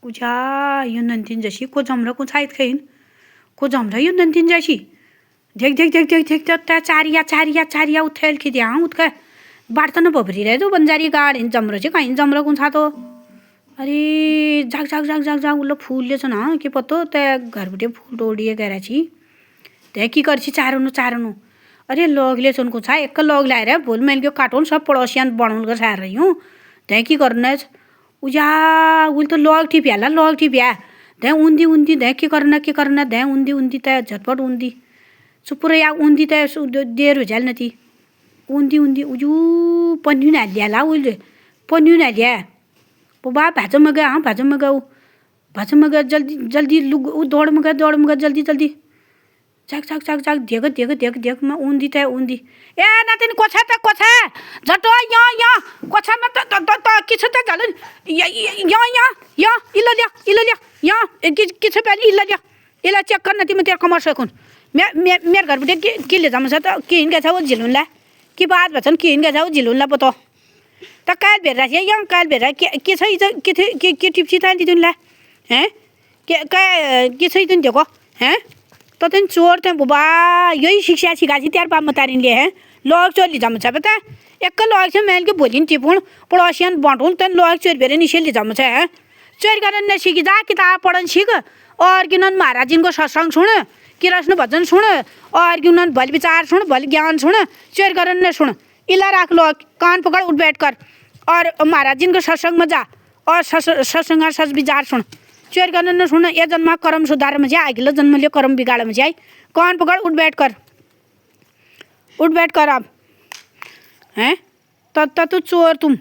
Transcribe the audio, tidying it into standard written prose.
उजा यो नंदीन जशी को जमरा को छाईत खाईन को जमरा यो नंदीन जशी देख देख देख देख देख त्या चारिया उठेल की द्या उठका बाडताना बबरी रे तो बंजारी गाड जमरा चाहिँ काहीँ जमरा को छातो अरे जाग जाग जाग जाग जाग उल्लो फुलले छ ना के पत्तो त्या घरबटे फुल तोडिए गराची त्या की करची चारनु अरे लगले उनको छा एक लग लाएर भोल मेलको काटौन सब पड़ोसियान बनाउन को छार रही हूँ त्या की करनेछ उजा उल तो लग टिप्या त्या उन्दी त्या के करना त्या उन्दी त्या झटपट उन्दी सुपुर या उन्दी त्या देर हो जाल नती उन्दी उजू पन्यू नालिया उल पन्यू नालिया बा भाजो में गया जल्दी लुग दौड़ में गया जल्दी देख मैं उन्दी ए नातिन कोछा झटो यहाँ कोछा में तो किछ त गल यहाँ इल्ला लिया यहाँ किछ पहले इल्ला लिया इल्ला चेक कर नती मैं तेरे कमर सकून मेरे घर बेटे के ले जाम त के इनका छ वो झिलुनला की बात भछन के इनका छ वो झिलुनला पतो त काल भेट राखिए यहाँ काल भेट के छ के टिप्सी तान दिनुला हैं के छ इतन देखो हैं तो तीन चोर थे बुबा यही शिक्षा सिखासी त्यार पाम तारिन ले हैं लग चोर ले जाम छ पता एक लग छ मेल के भोलिन टिपुन पड़ोसियन बांटुन तन लग चोर बेरे निशे ले जाम छ हैं चोर करन न सीखी जा किताब पढ़न सीख और किनन महाराज जिनको सत्संग सुन कृष्ण भजन सुन और किनन भल विचार सुन भल ज्ञान सुन चोर करन न सुन इला राख लो कान पकड़ उठ बैठ कर और महाराज जिनको सत्संग में जा और सत्संग सच विचार सुन चोर करन न सुन ये जन्म कर्म सुधार में जाए अगले जन्म ले कर्म बिगाड़ में जाए कान पकड़ उठ बैठ कर अब हैं तो तू चोर तुम